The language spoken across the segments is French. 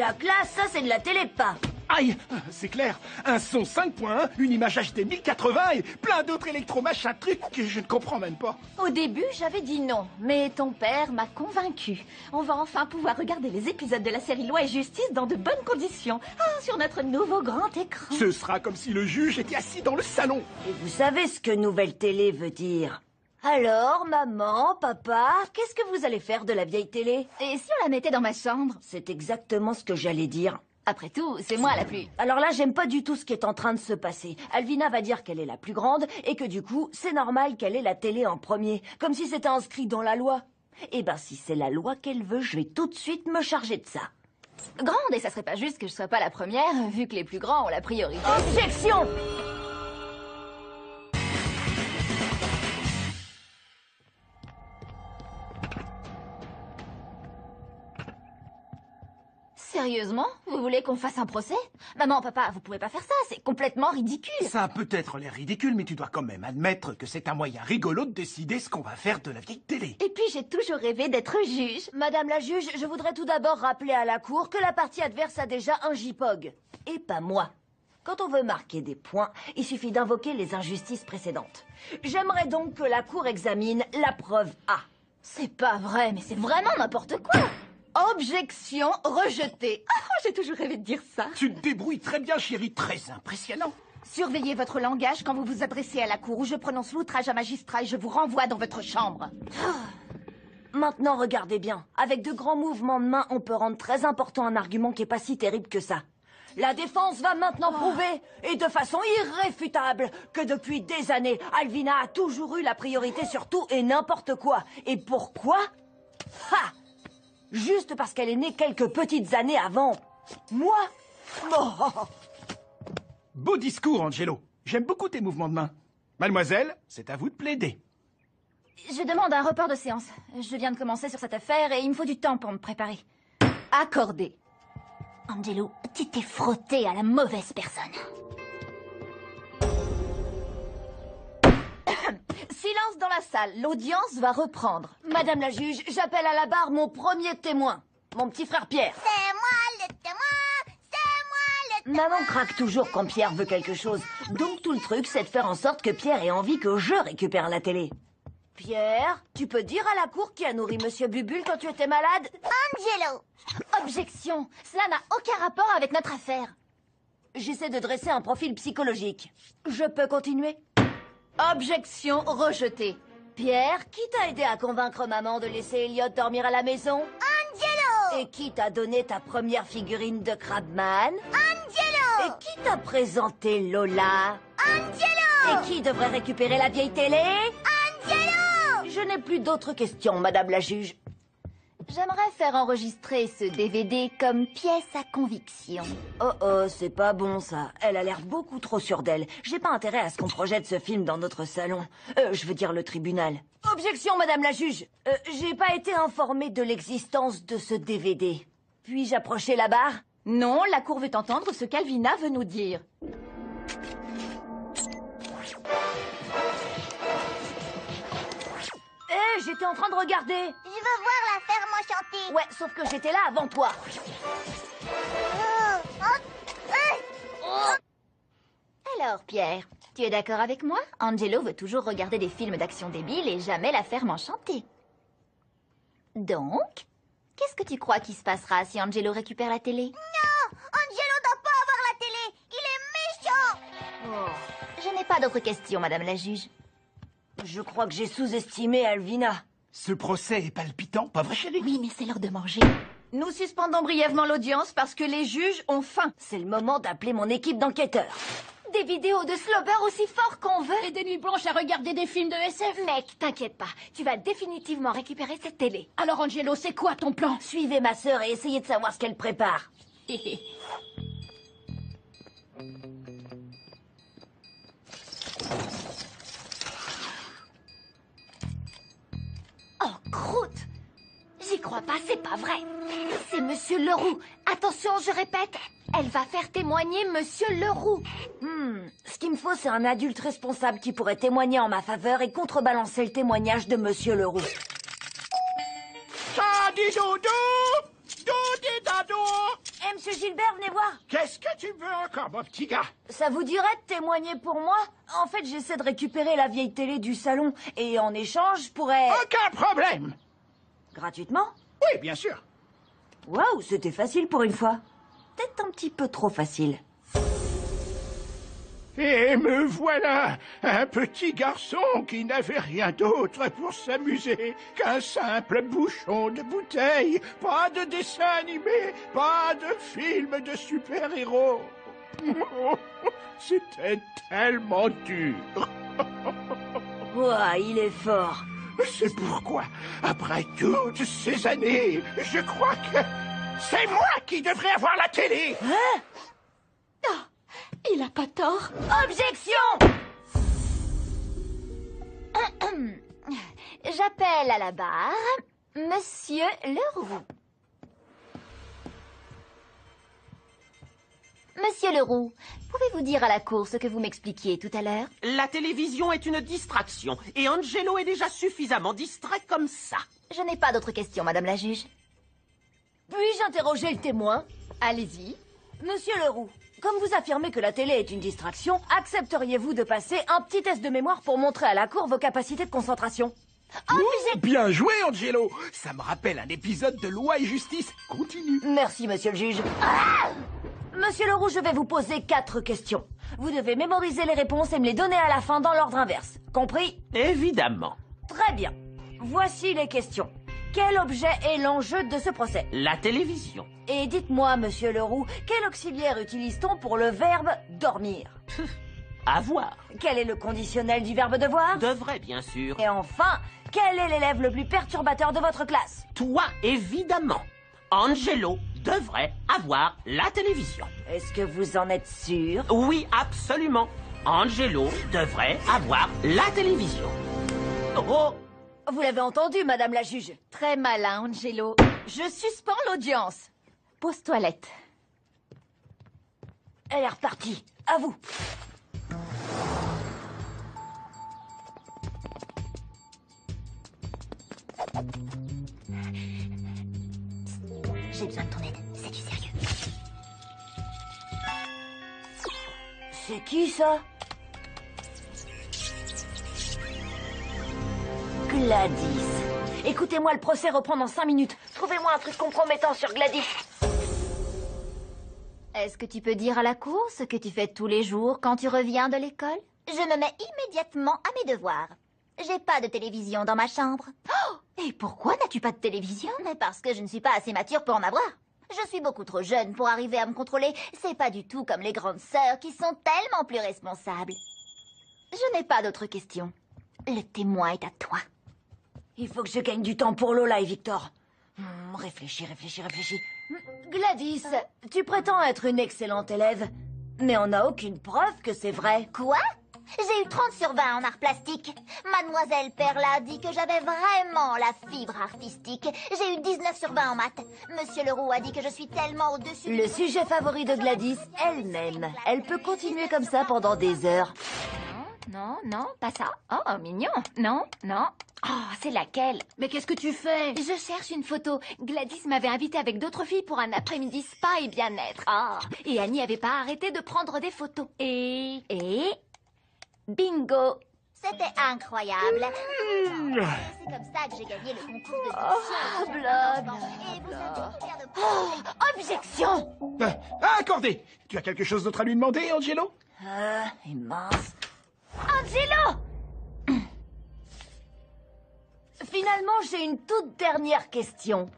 la classe, ça c'est de la télé pas. Aïe, c'est clair. Un son 5.1, une image HD 1080 et plein d'autres électromachins trucs que je ne comprends même pas. Au début, j'avais dit non, mais ton père m'a convaincu. On va enfin pouvoir regarder les épisodes de la série Loi et Justice dans de bonnes conditions. Ah, sur notre nouveau grand écran. Ce sera comme si le juge était assis dans le salon. Et vous savez ce que nouvelle télé veut dire? Alors, maman, papa, qu'est-ce que vous allez faire de la vieille télé? Et si on la mettait dans ma chambre? C'est exactement ce que j'allais dire. Après tout, c'est moi la plus... Alors là, j'aime pas du tout ce qui est en train de se passer. Alvina va dire qu'elle est la plus grande et que du coup, c'est normal qu'elle ait la télé en premier, comme si c'était inscrit dans la loi. Eh ben, si c'est la loi qu'elle veut, je vais tout de suite me charger de ça. Grande, et ça serait pas juste que je sois pas la première, vu que les plus grands ont la priorité. Objection! Sérieusement? Vous voulez qu'on fasse un procès? Maman, papa, vous pouvez pas faire ça, c'est complètement ridicule. Ça a peut-être l'air ridicule, mais tu dois quand même admettre que c'est un moyen rigolo de décider ce qu'on va faire de la vieille télé. Et puis j'ai toujours rêvé d'être juge. Madame la juge, je voudrais tout d'abord rappeler à la cour que la partie adverse a déjà un JPOG. Et pas moi. Quand on veut marquer des points, il suffit d'invoquer les injustices précédentes. J'aimerais donc que la cour examine la preuve A. C'est pas vrai, mais c'est vraiment n'importe quoi. Objection rejetée. Ah, j'ai toujours rêvé de dire ça. Tu te débrouilles très bien, chérie, très impressionnant. Surveillez votre langage quand vous vous adressez à la cour, où je prononce l'outrage à magistrat et je vous renvoie dans votre chambre. Maintenant, regardez bien. Avec de grands mouvements de main, on peut rendre très important un argument qui est pas si terrible que ça. La défense va maintenant prouver, et de façon irréfutable, que depuis des années, Alvina a toujours eu la priorité sur tout et n'importe quoi. Et pourquoi? Ha! Juste parce qu'elle est née quelques petites années avant moi. Oh. Beau discours, Angelo. J'aime beaucoup tes mouvements de main. Mademoiselle, c'est à vous de plaider. Je demande un report de séance. Je viens de commencer sur cette affaire et il me faut du temps pour me préparer. Accordé. Angelo, tu t'es frotté à la mauvaise personne. Silence dans la salle, l'audience va reprendre. Madame la juge, j'appelle à la barre mon premier témoin, mon petit frère Pierre. C'est moi le témoin, c'est moi le témoin. Maman craque toujours quand Pierre veut quelque chose. Donc tout le truc, c'est de faire en sorte que Pierre ait envie que je récupère la télé. Pierre, tu peux dire à la cour qui a nourri Monsieur Bubule quand tu étais malade? Angelo. Objection, cela n'a aucun rapport avec notre affaire. J'essaie de dresser un profil psychologique. Je peux continuer? Objection rejetée. Pierre, qui t'a aidé à convaincre maman de laisser Elliot dormir à la maison? Angelo. Et qui t'a donné ta première figurine de Crabman? Angelo. Et qui t'a présenté Lola? Angelo. Et qui devrait récupérer la vieille télé? Angelo. Je n'ai plus d'autres questions, madame la juge. J'aimerais faire enregistrer ce DVD comme pièce à conviction. Oh, c'est pas bon ça. Elle a l'air beaucoup trop sûre d'elle. J'ai pas intérêt à ce qu'on projette ce film dans notre salon. Je veux dire le tribunal. Objection, madame la juge. J'ai pas été informée de l'existence de ce DVD. Puis-je approcher la barre? Non, la cour veut entendre ce qu'Alvina veut nous dire. J'étais en train de regarder. Je veux voir la ferme enchantée. Ouais, sauf que j'étais là avant toi. Alors, Pierre, tu es d'accord avec moi? Angelo veut toujours regarder des films d'action débiles et jamais la ferme enchantée. Donc, qu'est-ce que tu crois qui se passera si Angelo récupère la télé? Non, Angelo doit pas avoir la télé. Il est méchant. Je n'ai pas d'autres questions, madame la juge. Je crois que j'ai sous-estimé Alvina. Ce procès est palpitant, pas vrai, chérie? Oui, mais c'est l'heure de manger. Nous suspendons brièvement l'audience parce que les juges ont faim. C'est le moment d'appeler mon équipe d'enquêteurs. Des vidéos de slobber aussi fort qu'on veut. Et des nuits blanches à regarder des films de SF. Mec, t'inquiète pas, tu vas définitivement récupérer cette télé. Alors, Angelo, c'est quoi ton plan? Suivez ma sœur et essayez de savoir ce qu'elle prépare. Oh, croûte! J'y crois pas, c'est pas vrai. C'est Monsieur Leroux. Attention, je répète, elle va faire témoigner Monsieur Leroux. Ce qu'il me faut, c'est un adulte responsable qui pourrait témoigner en ma faveur et contrebalancer le témoignage de Monsieur Leroux. Tadi doudou, doudi dadou. monsieur Gilbert, venez voir. Qu'est-ce que tu veux encore, mon petit gars? Ça vous dirait de témoigner pour moi? En fait, j'essaie de récupérer la vieille télé du salon. Et en échange, je pourrais... Aucun problème. Gratuitement? Oui, bien sûr. Waouh, c'était facile pour une fois. Peut-être un petit peu trop facile. Et me voilà, un petit garçon qui n'avait rien d'autre pour s'amuser qu'un simple bouchon de bouteille. Pas de dessin animé, pas de film de super-héros. C'était tellement dur. Ouah, il est fort. C'est pourquoi, après toutes ces années, je crois que c'est moi qui devrais avoir la télé. Il a pas tort. Objection! J'appelle à la barre Monsieur Leroux. Monsieur Leroux, pouvez-vous dire à la cour ce que vous m'expliquiez tout à l'heure? La télévision est une distraction, et Angelo est déjà suffisamment distrait comme ça. Je n'ai pas d'autres questions, madame la juge. Puis-je interroger le témoin? Allez-y. Monsieur Leroux, comme vous affirmez que la télé est une distraction, accepteriez-vous de passer un petit test de mémoire pour montrer à la cour vos capacités de concentration? Bien joué, Angelo. Ça me rappelle un épisode de Loi et Justice. Continue. Merci, monsieur le juge. Ah! Monsieur Leroux, je vais vous poser 4 questions. Vous devez mémoriser les réponses et me les donner à la fin dans l'ordre inverse. Compris? Évidemment. Très bien. Voici les questions. Quel objet est l'enjeu de ce procès? La télévision. Et dites-moi, monsieur Leroux, quel auxiliaire utilise-t-on pour le verbe dormir? Avoir. Quel est le conditionnel du verbe devoir? Devrait, bien sûr. Et enfin, quel est l'élève le plus perturbateur de votre classe? Toi, évidemment. Angelo devrait avoir la télévision. Est-ce que vous en êtes sûr? Oui, absolument. Angelo devrait avoir la télévision. Oh! Vous l'avez entendu, madame la juge. Très malin, Angelo. Je suspends l'audience. Pause toilette. Elle est repartie. À vous. J'ai besoin de ton aide, c'est du sérieux. C'est qui, ça? Gladys. Écoutez-moi, le procès reprend dans 5 minutes. Trouvez-moi un truc compromettant sur Gladys. Est-ce que tu peux dire à la cour ce que tu fais tous les jours quand tu reviens de l'école? Je me mets immédiatement à mes devoirs. J'ai pas de télévision dans ma chambre. Oh! Et pourquoi n'as-tu pas de télévision? Mais parce que je ne suis pas assez mature pour en avoir. Je suis beaucoup trop jeune pour arriver à me contrôler. C'est pas du tout comme les grandes sœurs qui sont tellement plus responsables. Je n'ai pas d'autres questions. Le témoin est à toi. Il faut que je gagne du temps pour Lola et Victor. Réfléchis. Gladys, tu prétends être une excellente élève, mais on n'a aucune preuve que c'est vrai. Quoi? J'ai eu 30 sur 20 en art plastique. Mademoiselle Perla dit que j'avais vraiment la fibre artistique. J'ai eu 19 sur 20 en maths. Monsieur Leroux a dit que je suis tellement au-dessus... Le sujet favori de Gladys, elle-même. Elle peut continuer comme ça pendant des heures. Non, pas ça. Oh, mignon. Non. Oh, c'est laquelle? Mais qu'est-ce que tu fais? Je cherche une photo. Gladys m'avait invitée avec d'autres filles pour un après-midi spa et bien-être. Ah, et Annie avait pas arrêté de prendre des photos. Et... bingo! C'était incroyable. C'est comme ça que j'ai gagné le concours de Objection! Accordé. Tu as quelque chose d'autre à lui demander, Angelo? Et mince. Angelo! Finalement, j'ai une toute dernière question.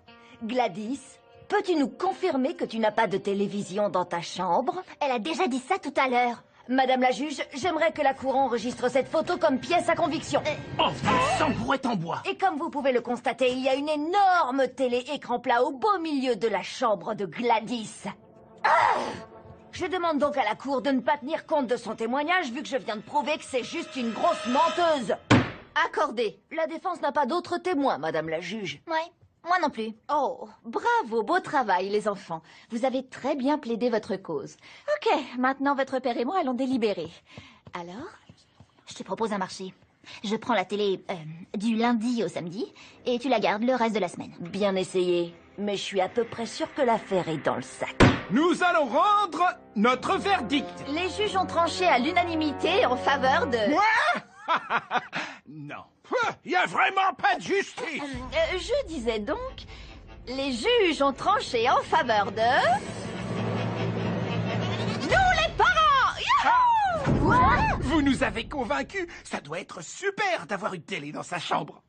Gladys, peux-tu nous confirmer que tu n'as pas de télévision dans ta chambre? Elle a déjà dit ça tout à l'heure. Madame la juge, j'aimerais que la cour enregistre cette photo comme pièce à conviction. Oh, sang brouette en bois. Et comme vous pouvez le constater, il y a une énorme télé-écran plat au beau milieu de la chambre de Gladys. Je demande donc à la cour de ne pas tenir compte de son témoignage, vu que je viens de prouver que c'est juste une grosse menteuse. Accordé. La défense n'a pas d'autres témoins, madame la juge. Ouais, moi non plus. Oh, bravo, beau travail, les enfants. Vous avez très bien plaidé votre cause. Ok, maintenant votre père et moi allons délibérer. Alors? Je te propose un marché. Je prends la télé du lundi au samedi et tu la gardes le reste de la semaine. Bien essayé, mais je suis à peu près sûre que l'affaire est dans le sac. nous allons rendre notre verdict. Les juges ont tranché à l'unanimité en faveur de... Non. Il n'y a vraiment pas de justice. Je disais donc, les juges ont tranché en faveur de... Nous les parents! Yahoo! Quoi? Vous nous avez convaincus. Ça doit être super d'avoir une télé dans sa chambre.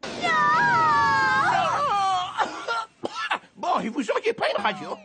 Bon, et vous auriez pas une radio?